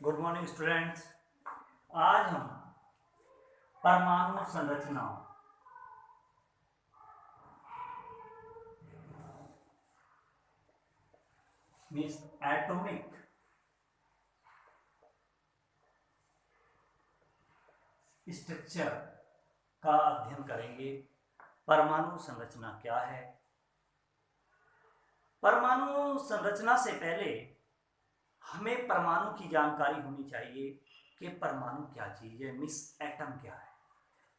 Good morning students. आज हम परमाणु संरचना मीन्स एटॉमिक स्ट्रक्चर का अध्ययन करेंगे। परमाणु संरचना क्या है? परमाणु संरचना से पहले हमें परमाणु की जानकारी होनी चाहिए कि परमाणु क्या चीज है, मीन्स एटम क्या है।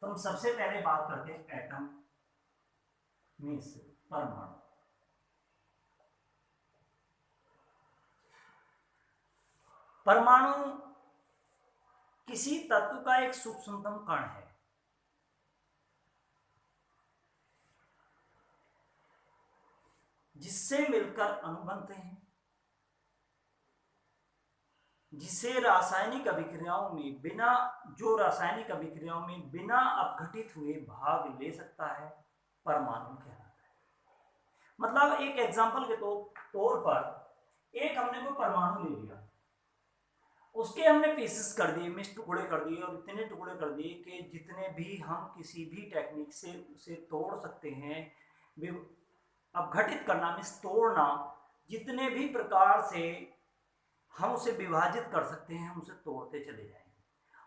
तो हम सबसे पहले बात करते हैं एटम मीन्स परमाणु। परमाणु किसी तत्व का एक सूक्ष्मतम कण है जिससे मिलकर अणु बनते हैं, जिसे रासायनिक अभिक्रियाओं में बिना अपघटित हुए भाग ले सकता है, परमाणु कहलाता है। मतलब एक एग्जांपल के तौर पर एक हमने कोई परमाणु ले लिया, उसके हमने पीसेस कर दिए, मिस टुकड़े कर दिए और इतने टुकड़े कर दिए कि जितने भी हम किसी भी टेक्निक से उसे तोड़ सकते हैं। अपघटित करना मीन्स तोड़ना, जितने भी प्रकार से हम उसे विभाजित कर सकते हैं हम उसे तोड़ते चले जाएंगे।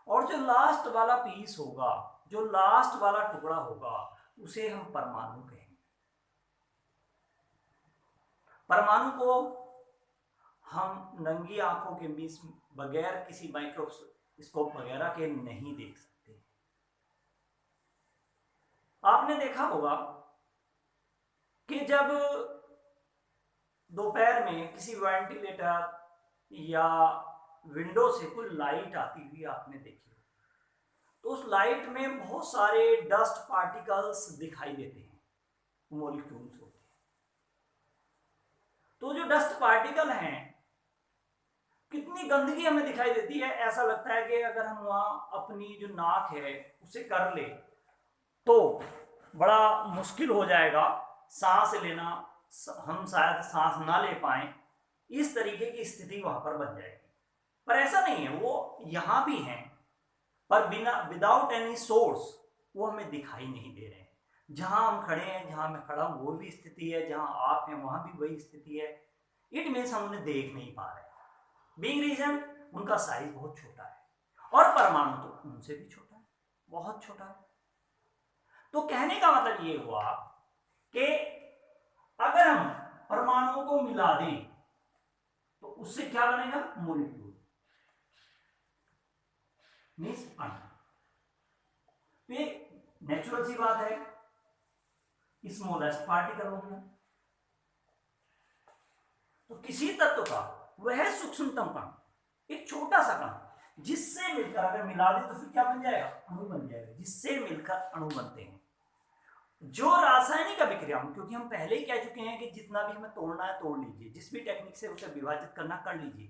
और जो लास्ट वाला पीस होगा, जो लास्ट वाला टुकड़ा होगा, उसे हम परमाणु कहेंगे। परमाणु को हम नंगी आंखों के बीच बगैर किसी माइक्रोस्कोप वगैरह के नहीं देख सकते। आपने देखा होगा कि जब दोपहर में किसी वेंटिलेटर या विंडो से कोई लाइट आती हुई आपने देखी, तो उस लाइट में बहुत सारे डस्ट पार्टिकल्स दिखाई देते हैं, मॉलिक्यूल्स होते हैं। तो जो डस्ट पार्टिकल हैं, कितनी गंदगी हमें दिखाई देती है। ऐसा लगता है कि अगर हम वहां अपनी जो नाक है उसे कर ले तो बड़ा मुश्किल हो जाएगा, सांस लेना, हम शायद सांस ना ले पाए, इस तरीके की स्थिति वहां पर बन जाएगी। पर ऐसा नहीं है, वो यहां भी हैं पर विदाउट एनी सोर्स वो हमें दिखाई नहीं दे रहे हैं। जहां हम खड़े हैं, जहां मैं खड़ा हूं वो भी स्थिति है, जहां आप हैं वहां भी वही स्थिति है। इट मीन्स हम उन्हें देख नहीं पा रहे। बीइंग रीजन उनका साइज बहुत छोटा है और परमाणु तो उनसे भी छोटा है, बहुत छोटा है। तो कहने का मतलब ये हुआ कि अगर हम परमाणुओं को मिला दें तो उससे क्या बनेगा? मॉलिक्यूल मीन्स अणु। तो ये नेचुरल सी बात है, स्मॉलेस्ट पार्टिकल हो गया। तो किसी तत्व का वह सूक्ष्मतम कण, एक छोटा सा कण, जिससे मिलकर अगर मिला दे तो फिर क्या बन जाएगा? अणु बन जाएगा। जिससे मिलकर अणु बनते हैं। जो रासायनिक अभिक्रिया, क्योंकि हम पहले ही कह चुके हैं कि जितना भी हमें तोड़ना है तोड़ लीजिए, जिस भी टेक्निक से उसे विभाजित करना कर लीजिए।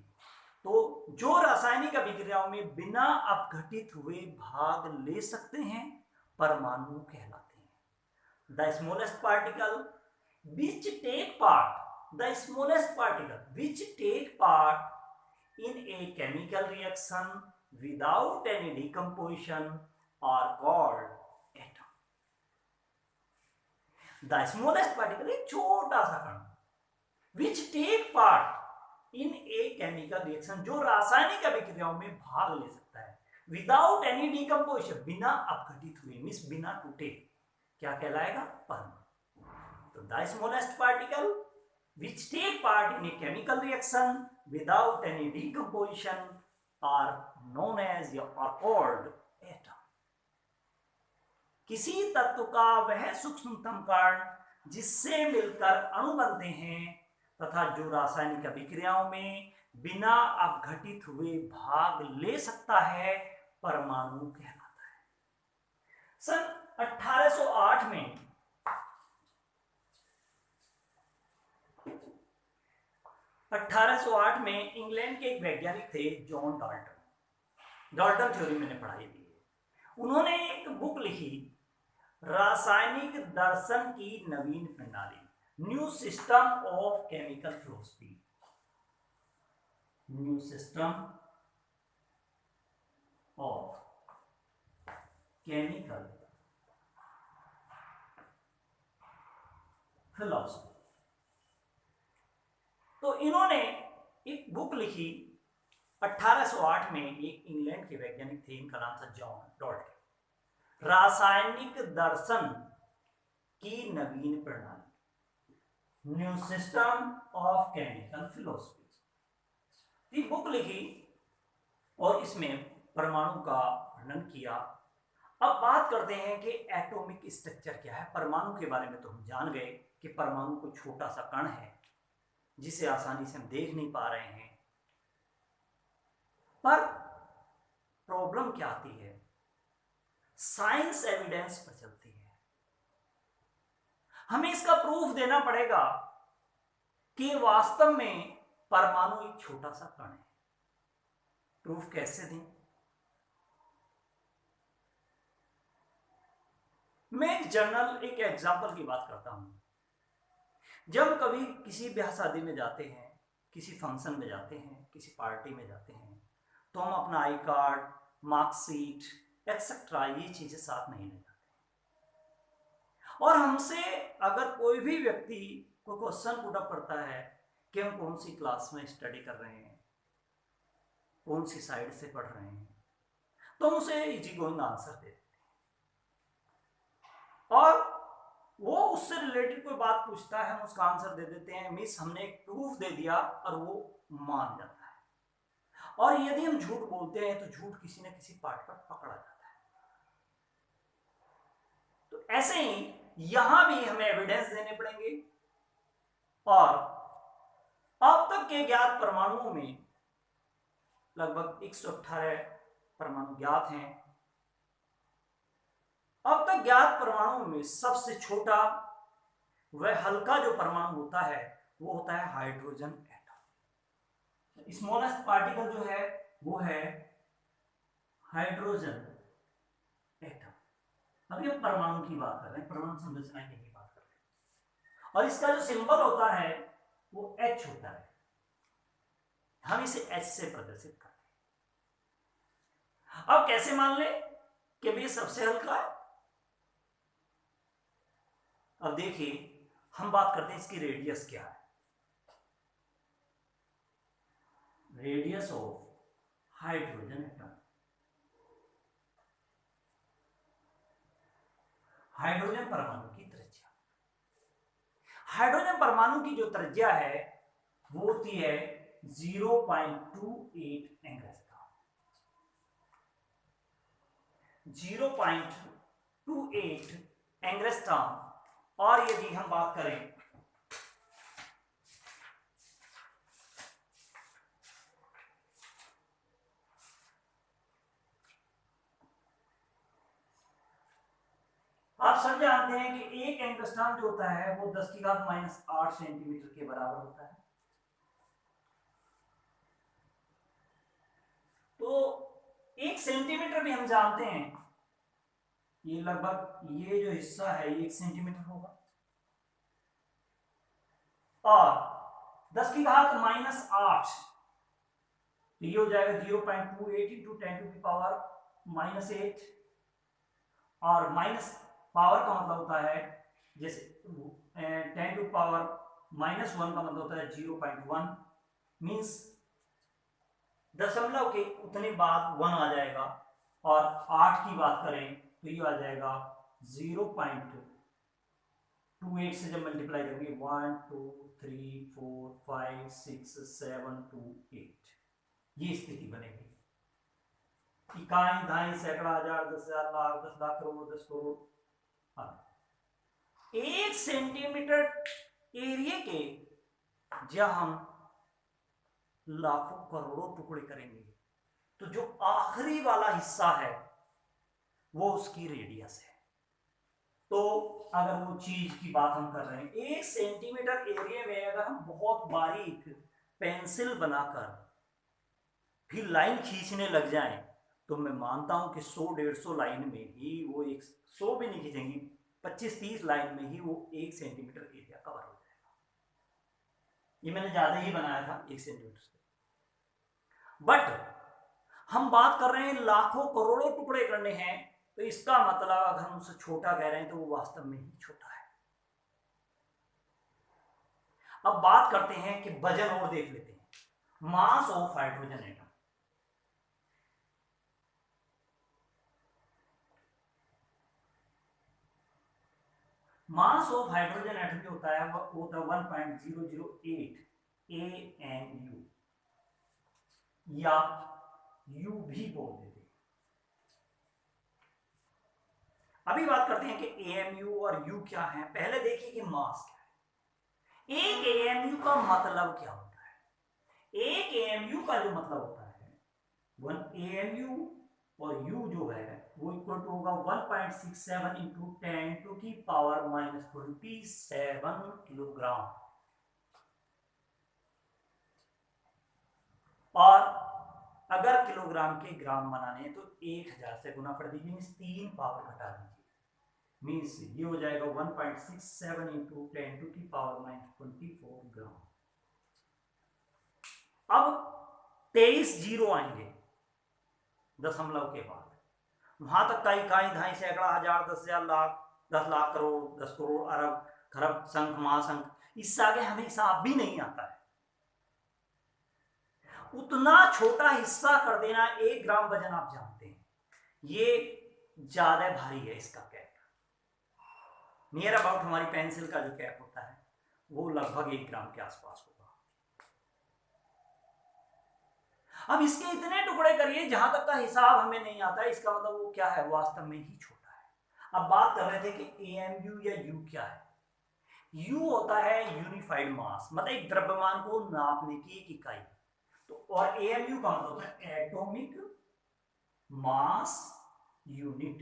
तो जो रासायनिक अभिक्रियाओं में बिना अपघटित हुए भाग ले सकते हैं, परमाणु कहलाते हैं। The smallest particle which take part the smallest particle which take part in a chemical reaction without any decomposition are called atom. The smallest particle एक छोटा सा कण which take part in a chemical reaction, जो रासायनिक अभिक्रियाओं में भाग ले सकता है, without any decomposition, बिना अपघटित हुए, मीन्स बिना टूटे, क्या कहलाएगा? परमाणु। तो the smallest particle which take part in a chemical reaction without any decomposition are known as or called atom. किसी तत्व का वह सूक्ष्मतम कण जिससे मिलकर अणु बनते हैं तथा जो रासायनिक अभिक्रियाओं में बिना अपघटित हुए भाग ले सकता है, परमाणु कहलाता है। सन 1808 में 1808 में इंग्लैंड के एक वैज्ञानिक थे, जॉन डाल्टन। डाल्टन थ्योरी मैंने पढ़ाई थी। उन्होंने एक बुक लिखी, रासायनिक दर्शन की नवीन प्रणाली, new system of chemical philosophy. New system chemical philosophy. तो इन्होंने एक बुक लिखी 1808 में, एक इंग्लैंड के वैज्ञानिक थे, इनका नाम था जॉन डॉल्टन, रासायनिक दर्शन की नवीन प्रणाली, new system of chemical philosophy. ये बुक लिखी और इसमें परमाणु का वर्णन किया। अब बात करते हैं कि एटॉमिक स्ट्रक्चर क्या है। परमाणु के बारे में तो हम जान गए कि परमाणु कोई छोटा सा कण है जिसे आसानी से हम देख नहीं पा रहे हैं, पर प्रॉब्लम क्या आती है, साइंस एविडेंस पर चलती है। हमें इसका प्रूफ देना पड़ेगा कि वास्तव में परमाणु एक छोटा सा कण है। प्रूफ कैसे दें? मैं एक एग्जांपल की बात करता हूं। जब कभी किसी ब्याह शादी में जाते हैं, किसी फंक्शन में जाते हैं, किसी पार्टी में जाते हैं, तो हम अपना आई कार्ड, मार्कशीट एक्सेट्रा ये चीजें साथ नहीं ले जाते। और हमसे अगर कोई भी व्यक्ति कोई क्वेश्चन पुट अप करता है कि हम कौन सी क्लास में स्टडी कर रहे हैं, कौन सी साइड से पढ़ रहे हैं, तो हम उसे इजी गोइंग आंसर दे देते हैं। और वो उससे रिलेटेड कोई बात पूछता है, हम उसका आंसर दे देते हैं। मिस हमने एक प्रूफ दे दिया और वो मान जाता है। और यदि हम झूठ बोलते हैं तो झूठ किसी न किसी पार्ट पर पकड़ा जाता है। तो ऐसे ही यहां भी हमें एविडेंस देने पड़ेंगे। और अब तक के ज्ञात परमाणुओं में लगभग 118 परमाणु ज्ञात हैं। अब तक ज्ञात परमाणुओं में सबसे छोटा वह हल्का जो परमाणु होता है वो होता है हाइड्रोजन एटम। स्मॉलेस्ट पार्टिकल जो है वो है हाइड्रोजन एटम। अभी हम परमाणु की बात कर रहे हैं, परमाणु संरचना की बात कर रहे हैं। और इसका जो सिंबल होता है वो H होता है। हम इसे H से प्रदर्शित करते हैं। अब कैसे मान ले कि ये सबसे हल्का है? अब देखिए, हम बात करते हैं इसकी रेडियस क्या है। Radius of hydrogen atom, hydrogen परमाणु की त्रिज्या। हाइड्रोजन परमाणु की जो त्रिज्या है वो होती है 0.28 एंगस्ट्रॉम। 0.28 एंगस्ट्रॉम। और यदि हम बात करें आप सब जानते हैं कि एक एंगस्ट्रॉम जो होता है वो 10⁻⁻8 सेंटीमीटर के बराबर होता है। तो 1 सेंटीमीटर भी हम जानते हैं, ये लगभग ये जो हिस्सा है ये 1 सेंटीमीटर होगा। और 10⁻⁻8 तो ये हो जाएगा 0.28 इंटू 10⁻⁻8। और माइनस पावर का मतलब होता है, जैसे 10⁻⁻1 का मतलब होता है 0.1, मीन्स दशमलव के उतने बाद 1 आ जाएगा। और 8 की बात करें तो ये आ जाएगा 0.28 से जब मल्टीप्लाई करेंगे 1 2 3 4 5 6 7 2 8, ये स्थिति बनेगी। इकाई, दहाई, सैकड़ा, हजार, 10,000, लाख, 10 लाख, करोड़, 10 करोड़। 1 सेंटीमीटर एरिया के जब हम लाखों करोड़ों टुकड़े करेंगे तो जो आखिरी वाला हिस्सा है वो उसकी रेडियस है। तो अगर वो चीज की बात हम कर रहे हैं, 1 सेंटीमीटर एरिया में अगर हम बहुत बारीक पेंसिल बनाकर फिर लाइन खींचने लग जाएं तो मैं मानता हूं कि 100-150 लाइन में ही वो 100 भी नहीं खींचेंगी, 25-30 लाइन में ही वो 1 सेंटीमीटर एरिया कवर हो जाएगा। ये मैंने ज्यादा ही बनाया था 1 सेंटीमीटर से। बट हम बात कर रहे हैं लाखों करोड़ों टुकड़े करने हैं तो इसका मतलब अगर हम उससे छोटा कह रहे हैं तो वो वास्तव में ही छोटा है। अब बात करते हैं कि वजन और देख लेते हैं। Mass of hydrogen atom, mass of hydrogen atom जो होता है वो होता है 1.008 AMU, या U भी बोल देते हैं। अभी बात करते हैं कि AMU और U क्या है। पहले देखिए कि मास क्या है। एक AMU का मतलब क्या होता है। एक AMU का जो मतलब होता है 1 AMU और U जो है वो इक्वल टू होगा 1.67 इंटू 10 टू की पावर -27 किलोग्राम। और अगर किलोग्राम के ग्राम बनाने तो 1000 से गुना कर दीजिए, 3 पावर घटा दीजिए, मीन्स ये हो जाएगा 1.67 इंटू 10 टू की पावर -24 ग्राम। अब 23 जीरो आएंगे दशमलव के बाद, वहां तक का इकाई धाई सैकड़ा हजार 10,000 लाख 10 लाख करोड़ 10 करोड़ अरब खरब संख महासंख, इससे आगे हमें हिसाब भी नहीं आता है। उतना छोटा हिस्सा कर देना 1 ग्राम वजन, आप जानते हैं ये ज्यादा भारी है। इसका कैप नियर अबाउट हमारी पेंसिल का जो कैप होता है वो लगभग 1 ग्राम के आसपास होगा। अब इसके इतने टुकड़े करिए जहां तक का हिसाब हमें नहीं आता है, इसका मतलब वो क्या है, वास्तव में ही छोटा है। अब बात कर रहे थे कि AMU या U क्या है। U होता है यूनिफाइड मास, मतलब एक द्रव्यमान को नापने की एक इकाई। तो और AMU का मतलब होता है एटॉमिक मास यूनिट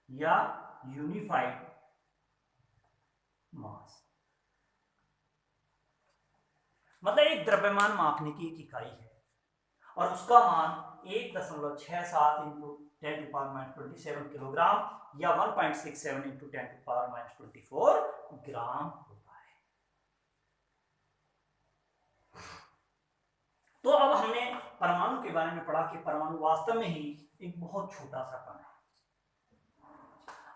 या यूनिफाइड मास, मतलब एक द्रव्यमान मापने की एक इकाई है और उसका मान 1.67 इंटू 10⁻27 किलोग्राम या 1.67 इंटू 10⁻24 ग्राम होता है। तो अब हमने परमाणु के बारे में पढ़ा कि परमाणु वास्तव में ही एक बहुत छोटा सा कण है।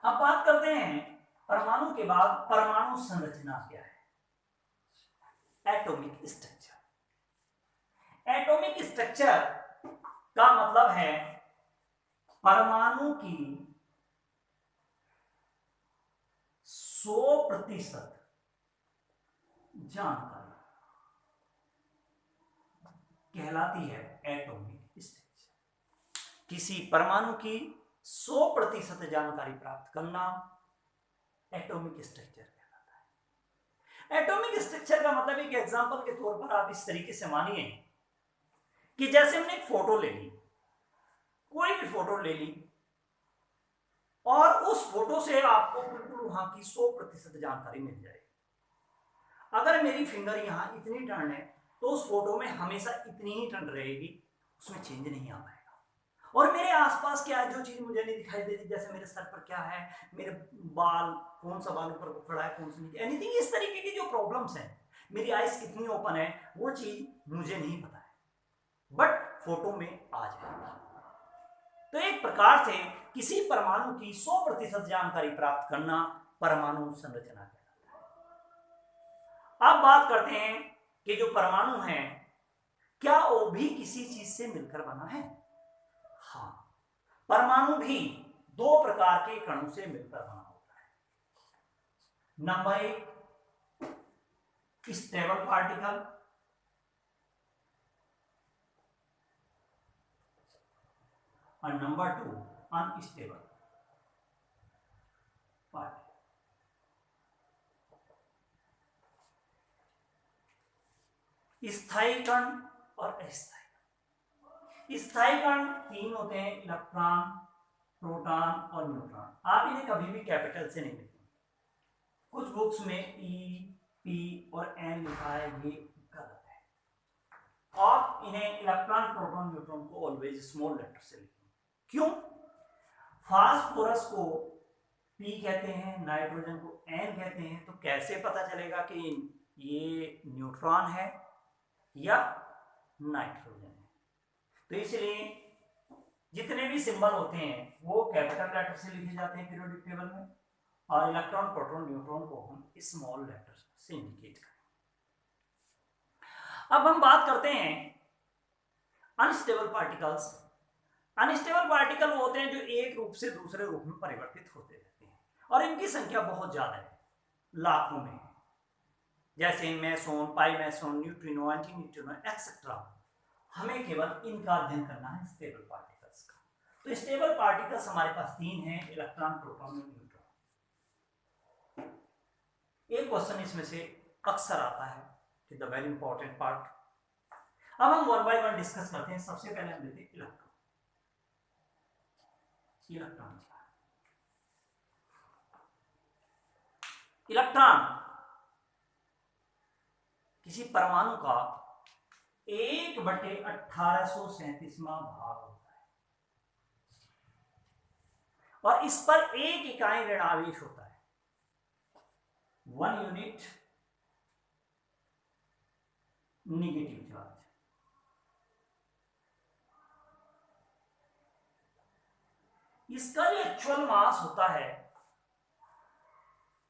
अब बात करते हैं परमाणु के बाद परमाणु संरचना क्या है। Atomic structure. एटॉमिक स्ट्रक्चर का मतलब है परमाणु की 100% जानकारी कहलाती है एटॉमिक स्ट्रक्चर। किसी परमाणु की 100% जानकारी प्राप्त करना एटॉमिक स्ट्रक्चर कहलाता है। एटॉमिक स्ट्रक्चर का मतलब एक एग्जांपल के तौर पर आप इस तरीके से मानिए कि जैसे हमने एक फोटो ले ली, कोई भी फोटो ले ली और उस फोटो से आपको बिल्कुल वहां की 100% जानकारी मिल जाएगी। अगर मेरी फिंगर यहां इतनी टर्न है तो उस फोटो में हमेशा इतनी ही टर्न रहेगी, उसमें चेंज नहीं आ पाएगा। और मेरे आसपास क्या है जो चीज मुझे नहीं दिखाई देती, जैसे मेरे सर पर क्या है, मेरे बाल कौन सा बाल ऊपर खड़ा है कौन सा नीचे, एनीथिंग, इस तरीके की जो प्रॉब्लम्स हैं, मेरी आइज कितनी ओपन है वो चीज मुझे नहीं पता है, बट फोटो में आ जाएगा। तो एक प्रकार से किसी परमाणु की 100% जानकारी प्राप्त करना परमाणु संरचना कहलाता है। अब बात करते हैं कि जो परमाणु है क्या वो भी किसी चीज से मिलकर बना है। हाँ, परमाणु भी 2 प्रकार के कणों से मिलकर बना होता है। नंबर 1 स्टेबल पार्टिकल और नंबर 2 अनस्टेबल पार्टिकल। स्थायी कण और अस्थायी कण। स्थायी कण 3 होते हैं, इलेक्ट्रॉन, प्रोटॉन और न्यूट्रॉन। आप इन्हें कभी भी कैपिटल से नहीं लिखेंगे, कुछ बुक्स में ई, पी और एन लिखा है, ये गलत है। आप इन्हें इलेक्ट्रॉन, प्रोटॉन, न्यूट्रॉन को ऑलवेज स्मॉल लेटर से लिखेंगे। क्यों? फास्फोरस को P कहते हैं, नाइट्रोजन को N कहते हैं, तो कैसे पता चलेगा कि ये न्यूट्रॉन है या नाइट्रोजन है? तो इसलिए जितने भी सिंबल होते हैं वो कैपिटल लेटर से लिखे जाते हैं पीरियोडिक टेबल में, और इलेक्ट्रॉन प्रोटॉन न्यूट्रॉन को हम स्मॉल लेटर से इंडिकेट करें। अब हम बात करते हैं अनस्टेबल पार्टिकल्स। अनस्टेबल पार्टिकल वो होते हैं जो एक रूप से दूसरे रूप में परिवर्तित होते रहते हैं, और इनकी संख्या बहुत ज्यादा है, लाखों में, जैसे meson, pi meson, neutrino, anti neutrino etcetera. हमें केवल इनका अध्ययन करना है, स्टेबल पार्टिकल्स का। तो स्टेबल पार्टिकल्स हमारे पास तीन हैं, इलेक्ट्रॉन, प्रोटॉन और न्यूट्रॉन। एक क्वेश्चन इसमें से अक्सर आता है, द वेरी इंपॉर्टेंट पार्ट। अब हम वन बाय वन डिस्कस करते हैं। सबसे पहले हम लेते हैं इलेक्ट्रॉन। इलेक्ट्रॉन इलेक्ट्रॉन किसी परमाणु का 1/1837वां भाग होता है, और इस पर एक इकाई ऋणावेश होता है, 1 यूनिट निगेटिव चार्ज। इसका जो एक्चुअल मास होता है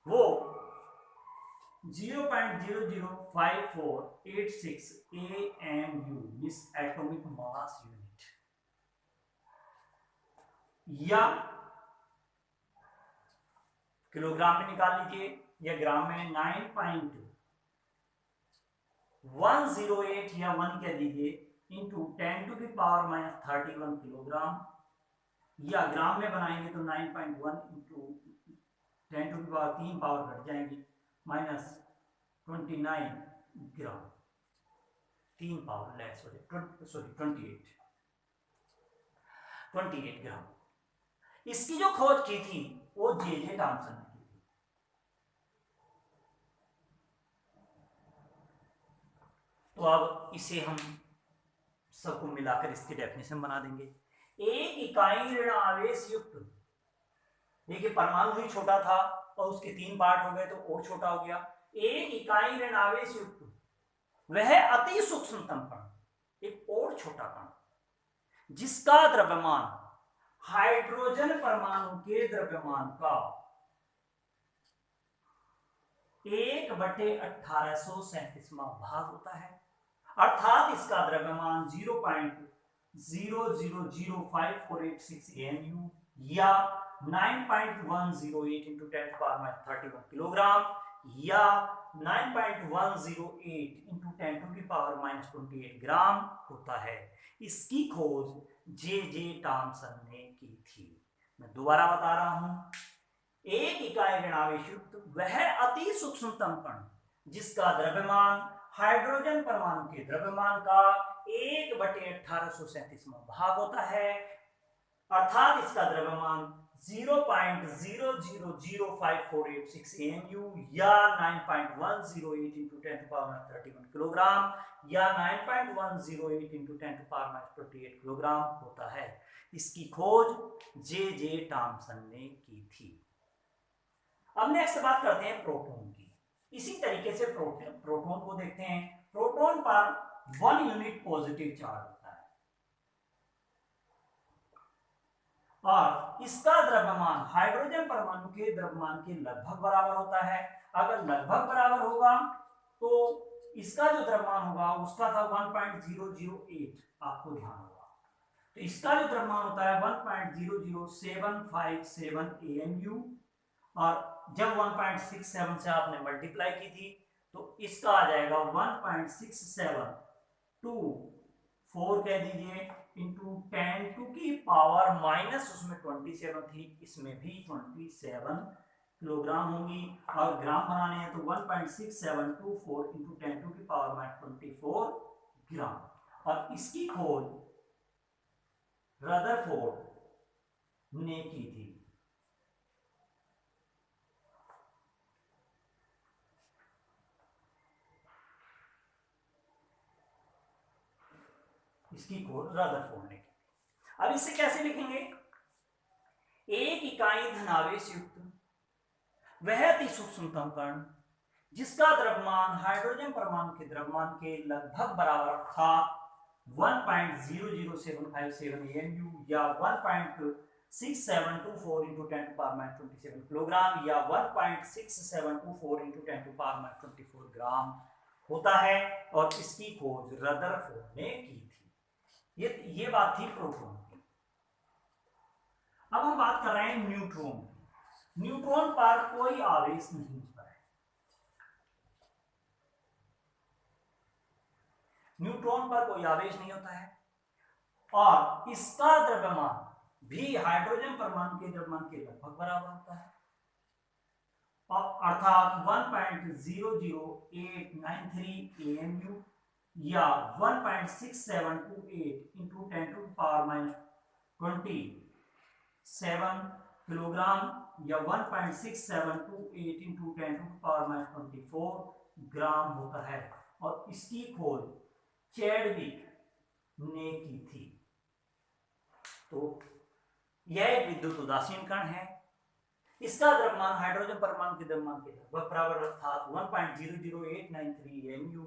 वो 0.005486 AMU, miss atomic mass unit, या किलोग्राम में निकाल लीजिए या ग्राम में 9.108 या 1 कह दीजिए इंटू 10⁻31 किलोग्राम, या ग्राम में बनाएंगे तो 9.1 इंटू 10⁻3 पावर घट जाएंगी -29 ग्राम, 3 पावर लेस हो जाए, 28 ग्राम। इसकी जो खोज की थी वो जे थॉमसन ने की थी। तो अब इसे हम सबको मिलाकर इसकी डेफिनेशन बना देंगे। एक इकाई ऋण आवेश युक्त, देखिए परमाणु ही छोटा था और उसके 3 पार्ट हो गए तो और छोटा हो गया। एक इकाई ऋण आवेश युक्त वह अति सूक्ष्मतम कण, एक और छोटा कण, जिसका द्रव्यमान हाइड्रोजन परमाणु के द्रव्यमान का 1/1837वां भाग होता है, अर्थात इसका द्रव्यमान 0.000548 AMU या 9.108 into 10⁻31 किलोग्राम या 9.108 into 10⁻28 ग्राम होता है। इसकी खोज जे थॉमसन ने की थी। मैं दोबारा बता रहा हूं, एक इकाई ऋणावेश युक्त वह अति सूक्ष्मतम कण जिसका द्रव्यमान हाइड्रोजन परमाणु के द्रव्यमान का 1/1837वां भाग होता है, अर्थात इसका द्रव्यमान 0.000548 AMU या 9.108 into 10⁻31 किलोग्राम या 9.108 into 10⁻28 किलोग्राम होता है। इसकी खोज जे थॉमसन ने की थी। अब नेक्स्ट बात करते हैं प्रोटॉन की। इसी तरीके से प्रोटॉन को देखते हैं। प्रोटॉन पर 1 यूनिट पॉजिटिव चार्ज होता है और इसका द्रव्यमान हाइड्रोजन परमाणु के द्रव्यमान के लगभग बराबर होता है। अगर लगभग बराबर होगा तो इसका जो द्रव्यमान होगा उसका था 1.008, आपको ध्यान होगा। तो इसका जो द्रव्यमान होता है 1.00757 AMU, और जब 1.67 से आपने मल्टीप्लाई की थी तो इसका आ जाएगा 1.6724 कह दीजिए इंटू 10⁻, उसमें 27 थी, इसमें भी 27 किलोग्राम होंगी, और ग्राम बनाने हैं तो 1.6724 इंटू 10⁻24 ग्राम। और इसकी खोज रदरफोर्ड ने की थी। इसकी खोज रदरफोर्ड ने की। अब इसे कैसे लिखेंगे? एक इकाई धनावेश युक्त वह अति सूक्ष्मतम कण जिसका द्रव्यमान हाइड्रोजन परमाणु के द्रव्यमान के लगभग बराबर था 1.00757 AMU या 1.6724 into 10 to power minus 27 kilogram या 1.6724 into 10 to power minus 24 ग्राम होता है, और इसकी खोज रदरफोर्ड ने की थी। ये बात थी प्रोटॉन की। अब हम बात कर रहे हैं न्यूट्रॉन की। न्यूट्रॉन पर कोई आवेश नहीं होता है। न्यूट्रॉन पर कोई आवेश नहीं होता है और इसका द्रव्यमान भी हाइड्रोजन परमाणु के द्रव्यमान के लगभग बराबर होता है, अर्थात 1.00893 AMU या 1.6728 into 10 to the power minus 27 kilogram या 1.6728 into 10 to the power minus 24 ग्राम होता है, और इसकी खोज चैडविक ने की थी। तो यह एक विद्युत उदासीन कण है। इसका द्रव्यमान हाइड्रोजन परमाणु के द्रव्यमान के लगभग बराबर अर्थात 1.00893 AMU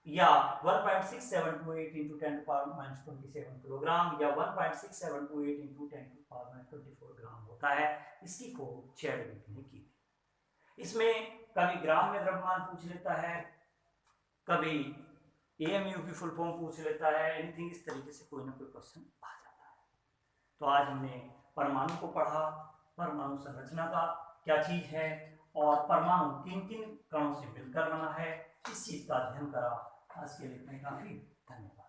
या 1.6728 into 10 to the power minus 27 kilogram या 1.6728 into 10 to the power minus 24 ग्राम होता है। इसकी खोज चैडविक ने की थी। इसमें कभी ग्राम में द्रव्यमान पूछ लेता है, कभी AMU की फुल फॉर्म पूछ लेता है, एनीथिंग इस तरीके से कोई ना कोई क्वेश्चन आ जाता है। तो आज हमने परमाणु को पढ़ा, परमाणु संरचना का क्या चीज है और परमाणु किन किन कणों से मिलकर बना है, इस चीज का अध्ययन करा। आज के लिए इतना काफी। धन्यवाद।